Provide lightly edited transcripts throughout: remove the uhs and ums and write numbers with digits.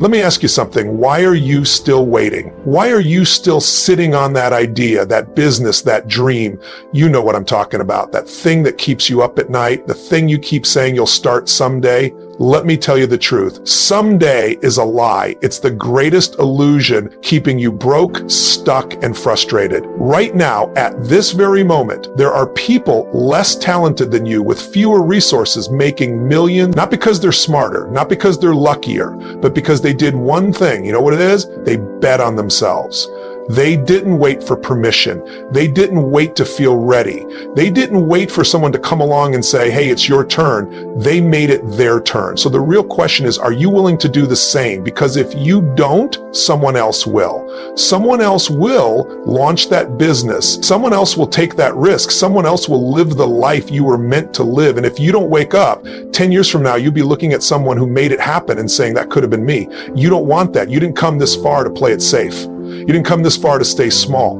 Let me ask you something. Why are you still waiting? Why are you still sitting on that idea, that business, that dream? You know what I'm talking about. That thing that keeps you up at night, the thing you keep saying you'll start someday. Let me tell you the truth. Someday is a lie. It's the greatest illusion keeping you broke, stuck, and frustrated. Right now, at this very moment, there are people less talented than you with fewer resources making millions, not because they're smarter, not because they're luckier, but because they did one thing. You know what it is? They bet on themselves. They didn't wait for permission. They didn't wait to feel ready. They didn't wait for someone to come along and say, hey, it's your turn. They made it their turn. So the real question is, are you willing to do the same? Because if you don't, someone else will. Someone else will launch that business. Someone else will take that risk. Someone else will live the life you were meant to live. And if you don't wake up, 10 years from now, you'll be looking at someone who made it happen and saying, that could have been me. You don't want that. You didn't come this far to play it safe. You didn't come this far to stay small.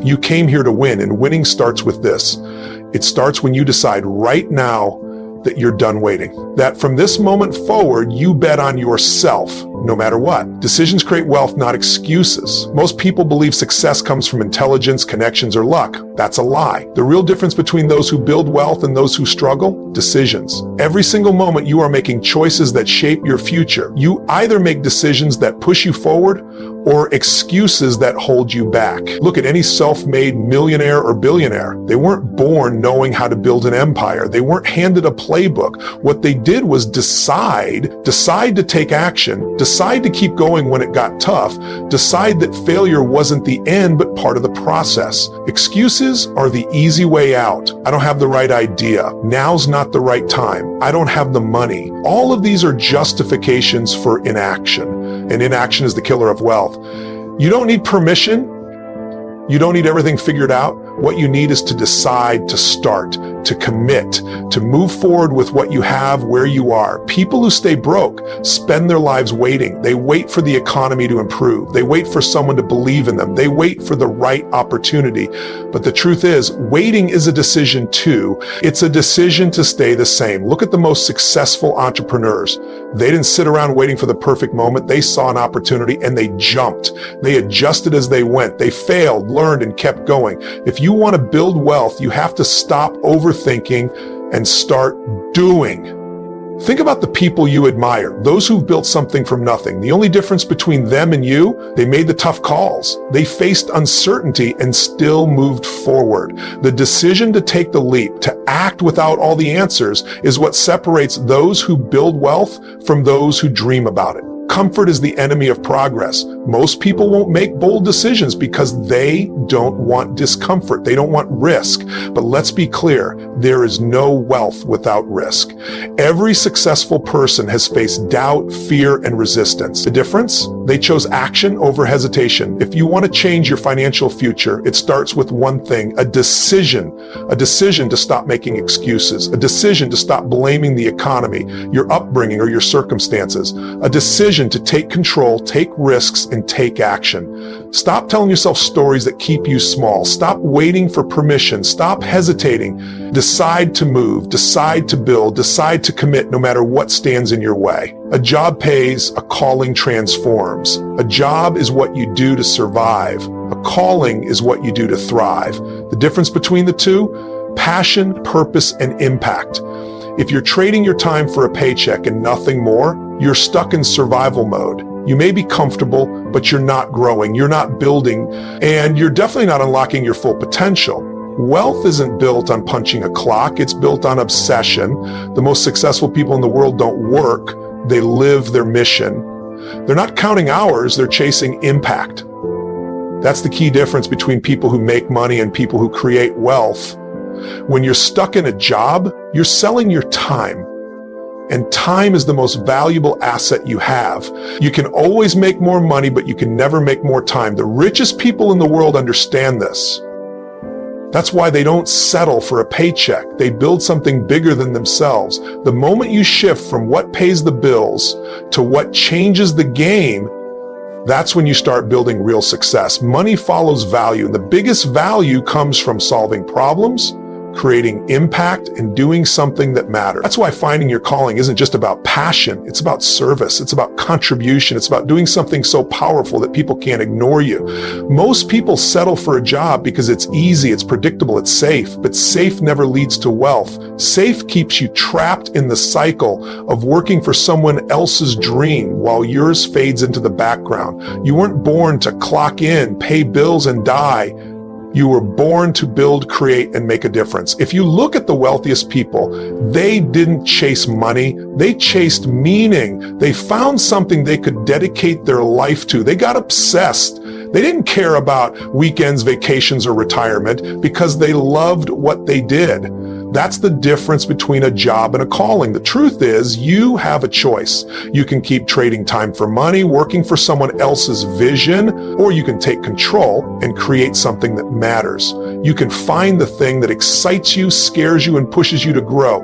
You came here to win, and winning starts with this. It starts when you decide right now that you're done waiting. That from this moment forward, you bet on yourself, no matter what. Decisions create wealth, not excuses. Most people believe success comes from intelligence, connections, or luck. That's a lie. The real difference between those who build wealth and those who struggle? Decisions. Every single moment you are making choices that shape your future. You either make decisions that push you forward or excuses that hold you back. Look at any self-made millionaire or billionaire. They weren't born knowing how to build an empire. They weren't handed a playbook. What they did was decide to take action, decide to keep going when it got tough, decide that failure wasn't the end but part of the process. Excuses are the easy way out. I don't have the right idea. Now's not the right time. I don't have the money. All of these are justifications for inaction, and inaction is the killer of wealth. You don't need permission. You don't need everything figured out. What you need is to decide to start, to commit, to move forward with what you have where you are. People who stay broke spend their lives waiting. They wait for the economy to improve. They wait for someone to believe in them. They wait for the right opportunity. But the truth is, waiting is a decision too. It's a decision to stay the same. Look at the most successful entrepreneurs. They didn't sit around waiting for the perfect moment. They saw an opportunity and they jumped. They adjusted as they went. They failed, learned, and kept going. If you want to build wealth, you have to stop overthinking and start doing. Think about the people you admire, those who've built something from nothing. The only difference between them and you, they made the tough calls. They faced uncertainty and still moved forward. The decision to take the leap, to act without all the answers, is what separates those who build wealth from those who dream about it. Comfort is the enemy of progress. Most people won't make bold decisions because they don't want discomfort. They don't want risk. But let's be clear, there is no wealth without risk. Every successful person has faced doubt, fear, and resistance. The difference? They chose action over hesitation. If you want to change your financial future, it starts with one thing, a decision to stop making excuses, a decision to stop blaming the economy, your upbringing, or your circumstances, a decision to take control, take risks, and take action. Stop telling yourself stories that keep you small. Stop waiting for permission. Stop hesitating. Decide to move, decide to build, decide to commit no matter what stands in your way. A job pays, a calling transforms. A job is what you do to survive. A calling is what you do to thrive. The difference between the two? Passion, purpose, and impact. If you're trading your time for a paycheck and nothing more, you're stuck in survival mode. You may be comfortable, but you're not growing, you're not building, and you're definitely not unlocking your full potential. Wealth isn't built on punching a clock, it's built on obsession. The most successful people in the world don't work, they live their mission. They're not counting hours, they're chasing impact. That's the key difference between people who make money and people who create wealth. When you're stuck in a job, you're selling your time. And time is the most valuable asset you have. You can always make more money, but you can never make more time. The richest people in the world understand this. That's why they don't settle for a paycheck. They build something bigger than themselves. The moment you shift from what pays the bills to what changes the game, that's when you start building real success. Money follows value, and the biggest value comes from solving problems, creating impact, and doing something that matters. That's why finding your calling isn't just about passion. It's about service. It's about contribution. It's about doing something so powerful that people can't ignore you. Most people settle for a job because it's easy, it's predictable, it's safe, but safe never leads to wealth. Safe keeps you trapped in the cycle of working for someone else's dream while yours fades into the background. You weren't born to clock in, pay bills, and die. You were born to build, create, and make a difference. If you look at the wealthiest people, they didn't chase money. They chased meaning. They found something they could dedicate their life to. They got obsessed. They didn't care about weekends, vacations, or retirement because they loved what they did. That's the difference between a job and a calling. The truth is, you have a choice. You can keep trading time for money, working for someone else's vision, or you can take control and create something that matters. You can find the thing that excites you, scares you, and pushes you to grow.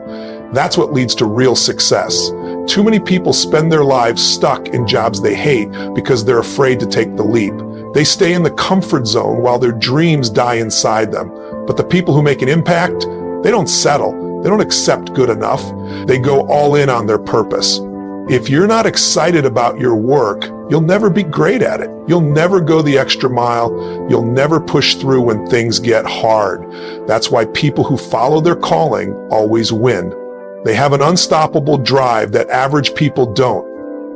That's what leads to real success. Too many people spend their lives stuck in jobs they hate because they're afraid to take the leap. They stay in the comfort zone while their dreams die inside them. But the people who make an impact, they don't settle. They don't accept good enough. They go all in on their purpose. If you're not excited about your work, you'll never be great at it. You'll never go the extra mile. You'll never push through when things get hard. That's why people who follow their calling always win. They have an unstoppable drive that average people don't.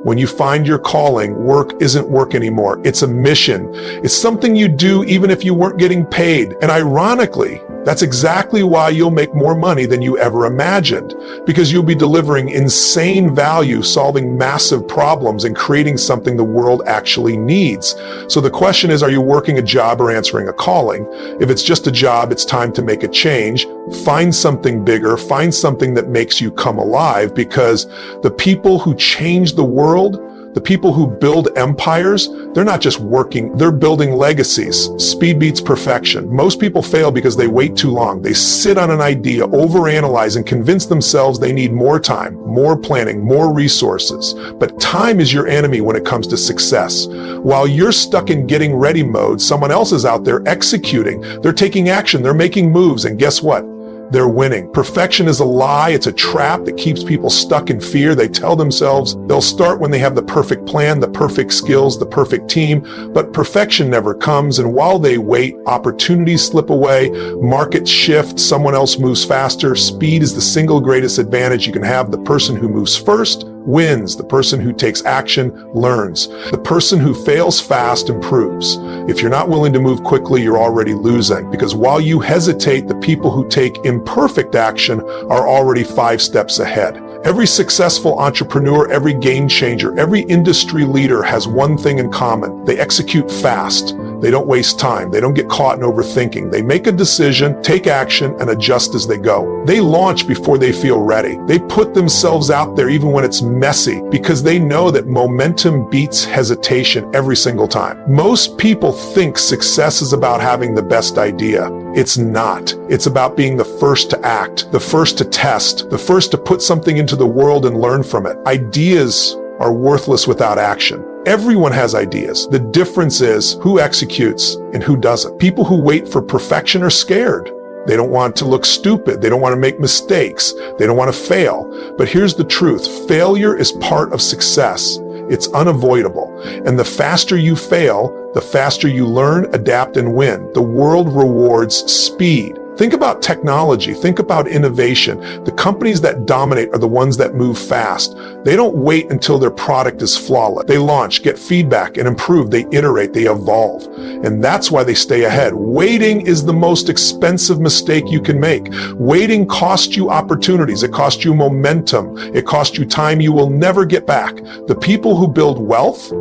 When you find your calling, work isn't work anymore. It's a mission. It's something you do even if you weren't getting paid. And ironically, that's exactly why you'll make more money than you ever imagined, because you'll be delivering insane value, solving massive problems, and creating something the world actually needs. So the question is, are you working a job or answering a calling? If it's just a job, it's time to make a change. Find something bigger, find something that makes you come alive, because the people who change the world, the people who build empires, they're not just working, they're building legacies. Speed beats perfection. Most people fail because they wait too long. They sit on an idea, overanalyze, and convince themselves they need more time, more planning, more resources. But time is your enemy when it comes to success. While you're stuck in getting ready mode, someone else is out there executing. They're taking action, they're making moves, and guess what? They're winning. Perfection is a lie. It's a trap that keeps people stuck in fear. They tell themselves they'll start when they have the perfect plan, the perfect skills, the perfect team, but perfection never comes. And while they wait, opportunities slip away, markets shift, someone else moves faster. Speed is the single greatest advantage you can have. The person who moves first wins. The person who takes action learns. The person who fails fast improves. If you're not willing to move quickly, you're already losing, because while you hesitate, the people who take imperfect action are already 5 steps ahead. Every successful entrepreneur, every game changer, every industry leader has one thing in common. They execute fast. They don't waste time. They don't get caught in overthinking. They make a decision, take action, and adjust as they go. They launch before they feel ready. They put themselves out there even when it's messy, because they know that momentum beats hesitation every single time. Most people think success is about having the best idea. It's not. It's about being the first to act, the first to test, the first to put something into the world and learn from it. Ideas are worthless without action. Everyone has ideas. The difference is who executes and who doesn't. People who wait for perfection are scared. They don't want to look stupid. They don't want to make mistakes. They don't want to fail. But here's the truth. Failure is part of success. It's unavoidable. And the faster you fail, the faster you learn, adapt, and win. The world rewards speed. Think about technology. Think about innovation. The companies that dominate are the ones that move fast. They don't wait until their product is flawless. They launch, get feedback, and improve. They iterate, they evolve. And that's why they stay ahead. Waiting is the most expensive mistake you can make. Waiting costs you opportunities. It costs you momentum. It costs you time you will never get back. The people who build wealth,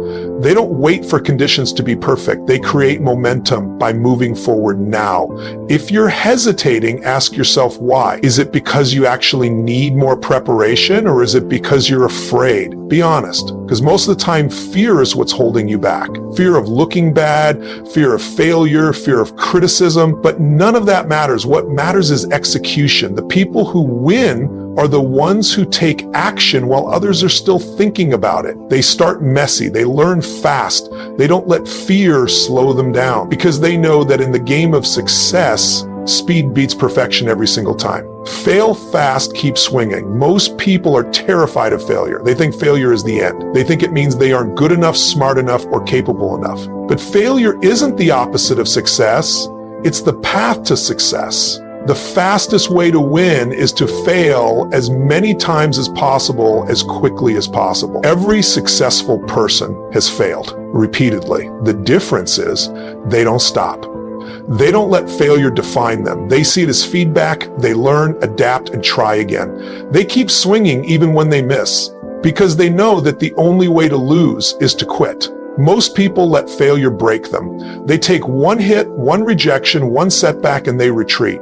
they don't wait for conditions to be perfect. They create momentum by moving forward now. If you're hesitating, ask yourself why. Is it because you actually need more preparation, or is it because you're afraid? Be honest, because most of the time fear is what's holding you back. Fear of looking bad, fear of failure, fear of criticism, but none of that matters. What matters is execution. The people who win are the ones who take action while others are still thinking about it. They start messy. They learn fast. They don't let fear slow them down, because they know that in the game of success, Speed beats perfection every single time. Fail fast, keep swinging. Most people are terrified of failure. They think failure is the end. They think it means they aren't good enough, smart enough, or capable enough. But failure isn't the opposite of success. It's the path to success. The fastest way to win is to fail as many times as possible, as quickly as possible. Every successful person has failed repeatedly. The difference is they don't stop. They don't let failure define them. They see it as feedback. They learn, adapt, and try again. They keep swinging even when they miss, because they know that the only way to lose is to quit. Most people let failure break them. They take one hit, one rejection, one setback, and they retreat.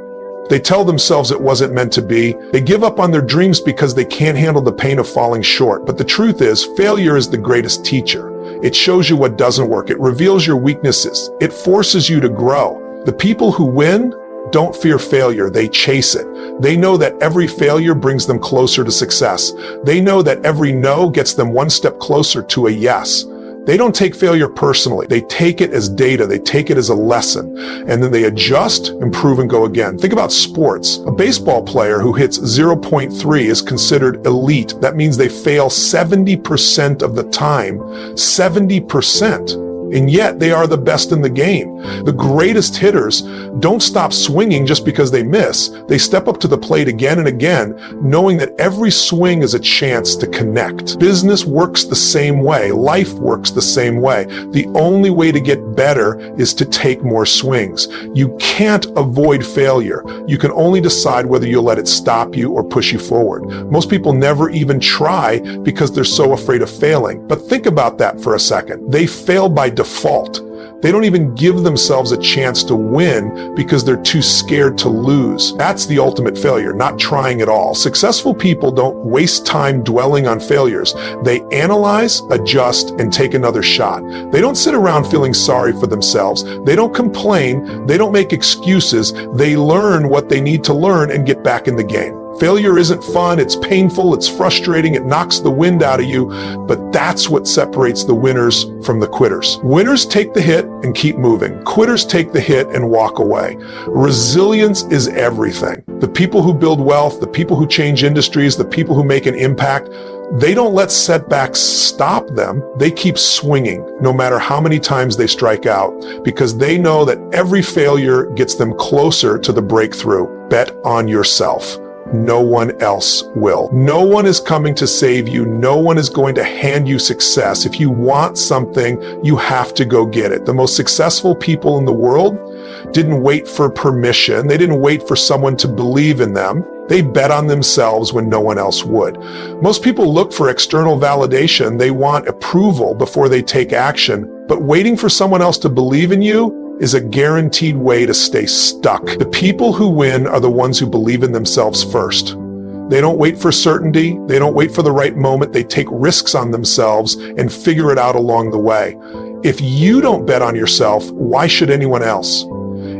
They tell themselves it wasn't meant to be. They give up on their dreams because they can't handle the pain of falling short. But the truth is, failure is the greatest teacher. It shows you what doesn't work. It reveals your weaknesses. It forces you to grow. The people who win don't fear failure. They chase it. They know that every failure brings them closer to success. They know that every no gets them one step closer to a yes. They don't take failure personally. They take it as data. They take it as a lesson. And then they adjust, improve, and go again. Think about sports. A baseball player who hits 0.3 is considered elite. That means they fail 70% of the time. 70%. And yet they are the best in the game. The greatest hitters don't stop swinging just because they miss. They step up to the plate again and again, knowing that every swing is a chance to connect. Business works the same way. Life works the same way. The only way to get better is to take more swings. You can't avoid failure. You can only decide whether you'll let it stop you or push you forward. Most people never even try because they're so afraid of failing. But think about that for a second. They fail by default. They don't even give themselves a chance to win because they're too scared to lose. That's the ultimate failure, not trying at all. Successful people don't waste time dwelling on failures. They analyze, adjust, and take another shot. They don't sit around feeling sorry for themselves. They don't complain. They don't make excuses. They learn what they need to learn and get back in the game. Failure isn't fun, it's painful, it's frustrating, it knocks the wind out of you, but that's what separates the winners from the quitters. Winners take the hit and keep moving. Quitters take the hit and walk away. Resilience is everything. The people who build wealth, the people who change industries, the people who make an impact, they don't let setbacks stop them. They keep swinging, no matter how many times they strike out, because they know that every failure gets them closer to the breakthrough. Bet on yourself. No one else will. No one is coming to save you. No one is going to hand you success. If you want something, you have to go get it. The most successful people in the world didn't wait for permission. They didn't wait for someone to believe in them. They bet on themselves when no one else would. Most people look for external validation. They want approval before they take action. But waiting for someone else to believe in you is a guaranteed way to stay stuck. The people who win are the ones who believe in themselves first. They don't wait for certainty. They don't wait for the right moment. They take risks on themselves and figure it out along the way. If you don't bet on yourself, why should anyone else?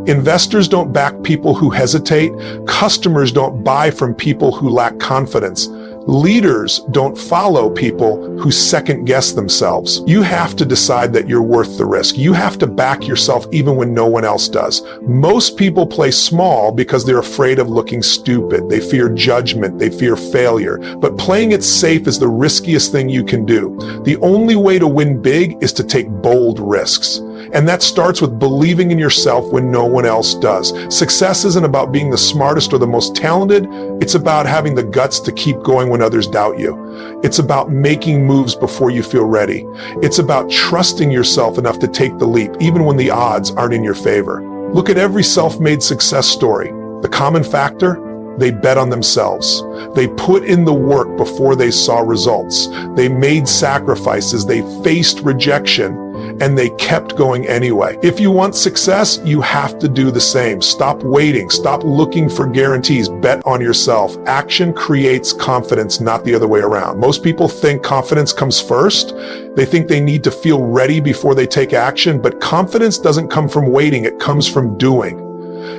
Investors don't back people who hesitate. Customers don't buy from people who lack confidence. Leaders don't follow people who second guess themselves. You have to decide that you're worth the risk. You have to back yourself even when no one else does. Most people play small because they're afraid of looking stupid. They fear judgment. They fear failure. But playing it safe is the riskiest thing you can do. The only way to win big is to take bold risks. And that starts with believing in yourself when no one else does. Success isn't about being the smartest or the most talented. It's about having the guts to keep going when others doubt you. It's about making moves before you feel ready. It's about trusting yourself enough to take the leap, even when the odds aren't in your favor. Look at every self-made success story. The common factor? They bet on themselves. They put in the work before they saw results. They made sacrifices. They faced rejection, and they kept going anyway. If you want success, you have to do the same. Stop waiting. Stop looking for guarantees. Bet on yourself. Action creates confidence, not the other way around. Most people think confidence comes first. They think they need to feel ready before they take action, but confidence doesn't come from waiting. It comes from doing.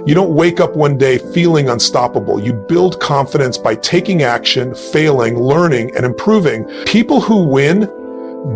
You don't wake up one day feeling unstoppable. You build confidence by taking action, failing, learning, and improving. People who win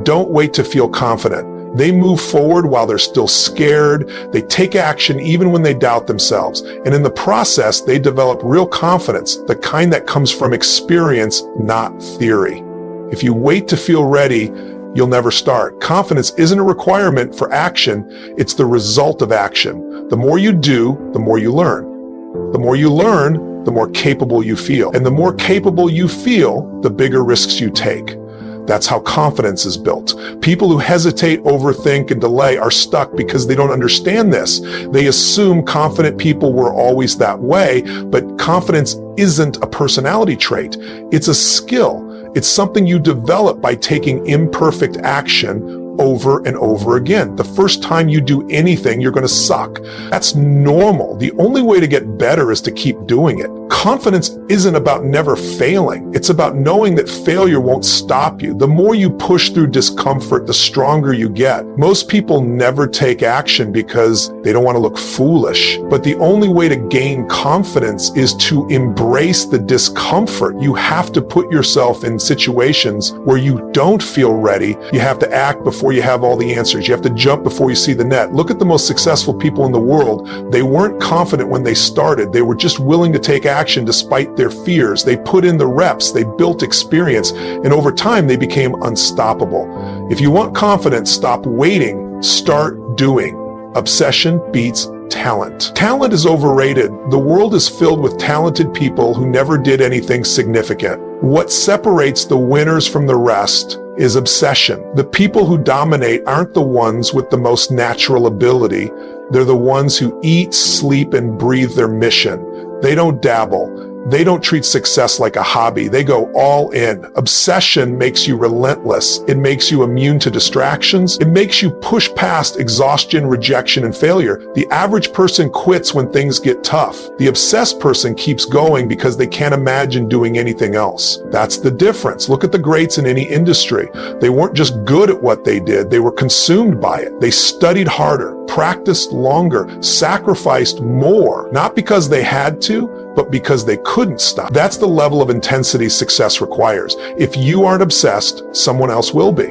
don't wait to feel confident. They move forward while they're still scared. They take action even when they doubt themselves. And in the process, they develop real confidence, the kind that comes from experience, not theory. If you wait to feel ready, you'll never start. Confidence isn't a requirement for action. It's the result of action. The more you do, the more you learn. The more you learn, the more capable you feel. And the more capable you feel, the bigger risks you take. That's how confidence is built. People who hesitate, overthink, and delay are stuck because they don't understand this. They assume confident people were always that way, but confidence isn't a personality trait. It's a skill. It's something you develop by taking imperfect action over and over again. The first time you do anything, you're going to suck. That's normal. The only way to get better is to keep doing it. Confidence isn't about never failing. It's about knowing that failure won't stop you. The more you push through discomfort, the stronger you get. Most people never take action because they don't want to look foolish. But the only way to gain confidence is to embrace the discomfort. You have to put yourself in situations where you don't feel ready. You have to act before you have all the answers. You have to jump before you see the net. Look at the most successful people in the world. They weren't confident when they started. They were just willing to take action despite their fears. They put in the reps. They built experience. And over time, they became unstoppable. If you want confidence, stop waiting. Start doing. Obsession beats talent. Talent is overrated. The world is filled with talented people who never did anything significant. What separates the winners from the rest is obsession. The people who dominate aren't the ones with the most natural ability. They're the ones who eat, sleep, and breathe their mission. They don't dabble. They don't treat success like a hobby. They go all in. Obsession makes you relentless. It makes you immune to distractions. It makes you push past exhaustion, rejection, and failure. The average person quits when things get tough. The obsessed person keeps going because they can't imagine doing anything else. That's the difference. Look at the greats in any industry. They weren't just good at what they did. They were consumed by it. They studied harder, practiced longer, sacrificed more, not because they had to, but because they couldn't stop. That's the level of intensity success requires. If you aren't obsessed, someone else will be.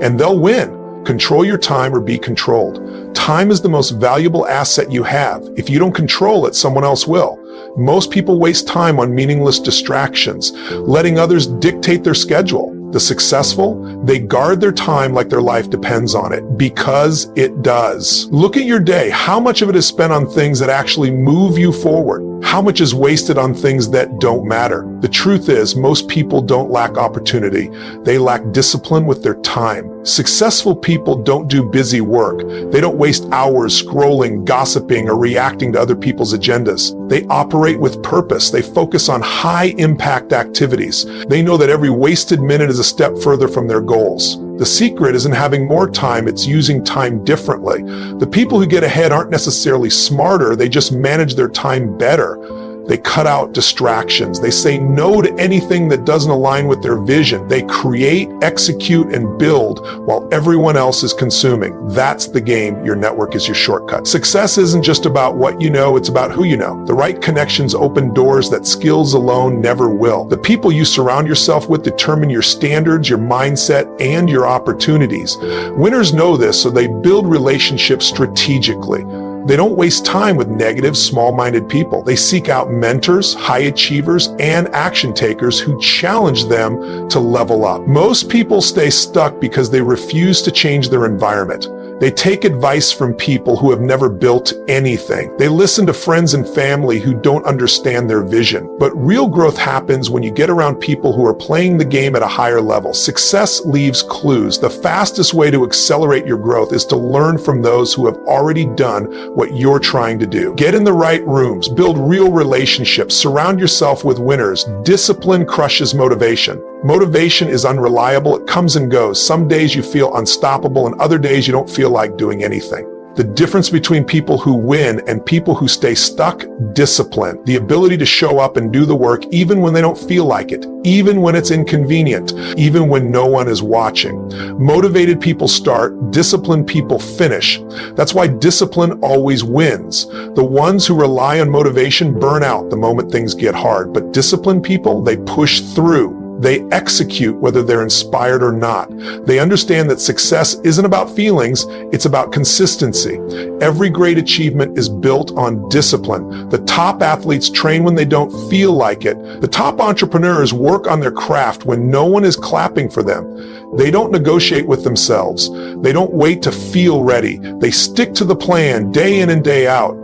And they'll win. Control your time or be controlled. Time is the most valuable asset you have. If you don't control it, someone else will. Most people waste time on meaningless distractions, letting others dictate their schedule. The successful, they guard their time like their life depends on it, because it does. Look at your day. How much of it is spent on things that actually move you forward? How much is wasted on things that don't matter? The truth is, most people don't lack opportunity. They lack discipline with their time. Successful people don't do busy work. They don't waste hours scrolling, gossiping, or reacting to other people's agendas. They operate with purpose. They focus on high-impact activities. They know that every wasted minute is a step further from their goals. The secret isn't having more time, it's using time differently. The people who get ahead aren't necessarily smarter, they just manage their time better. They cut out distractions. They say no to anything that doesn't align with their vision. They create, execute, and build while everyone else is consuming. That's the game. Your network is your shortcut. Success isn't just about what you know, it's about who you know. The right connections open doors that skills alone never will. The people you surround yourself with determine your standards, your mindset, and your opportunities. Winners know this, so they build relationships strategically. They don't waste time with negative, small-minded people. They seek out mentors, high achievers, and action takers who challenge them to level up. Most people stay stuck because they refuse to change their environment. They take advice from people who have never built anything. They listen to friends and family who don't understand their vision. But real growth happens when you get around people who are playing the game at a higher level. Success leaves clues. The fastest way to accelerate your growth is to learn from those who have already done what you're trying to do. Get in the right rooms, build real relationships, surround yourself with winners. Discipline crushes motivation. Motivation is unreliable. It comes and goes. Some days you feel unstoppable and other days you don't feel like doing anything. The difference between people who win and people who stay stuck: discipline. The ability to show up and do the work even when they don't feel like it, even when it's inconvenient, even when no one is watching. Motivated people start, disciplined people finish. That's why discipline always wins. The ones who rely on motivation burn out the moment things get hard, but disciplined people, they push through. They execute whether they're inspired or not. They understand that success isn't about feelings, it's about consistency. Every great achievement is built on discipline. The top athletes train when they don't feel like it. The top entrepreneurs work on their craft when no one is clapping for them. They don't negotiate with themselves. They don't wait to feel ready. They stick to the plan day in and day out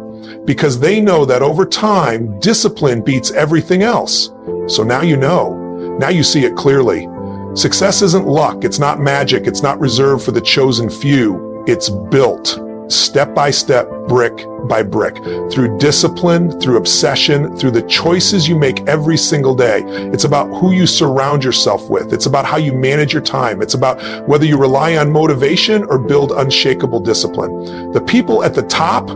because they know that over time, discipline beats everything else. So now you know. Now you see it clearly. Success isn't luck. It's not magic. It's not reserved for the chosen few. It's built step by step, brick by brick, through discipline, through obsession, through the choices you make every single day. It's about who you surround yourself with. It's about how you manage your time. It's about whether you rely on motivation or build unshakable discipline. The people at the top,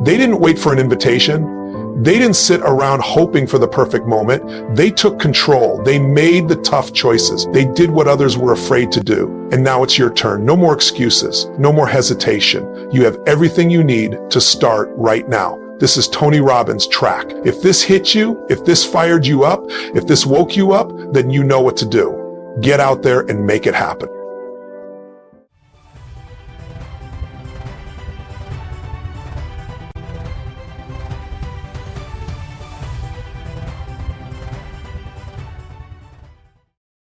they didn't wait for an invitation. They didn't sit around hoping for the perfect moment. They took control. They made the tough choices. They did what others were afraid to do. And now it's your turn. No more excuses. No more hesitation. You have everything you need to start right now. This is Tony Robbins' track. If this hit you, if this fired you up, if this woke you up, then you know what to do. Get out there and make it happen.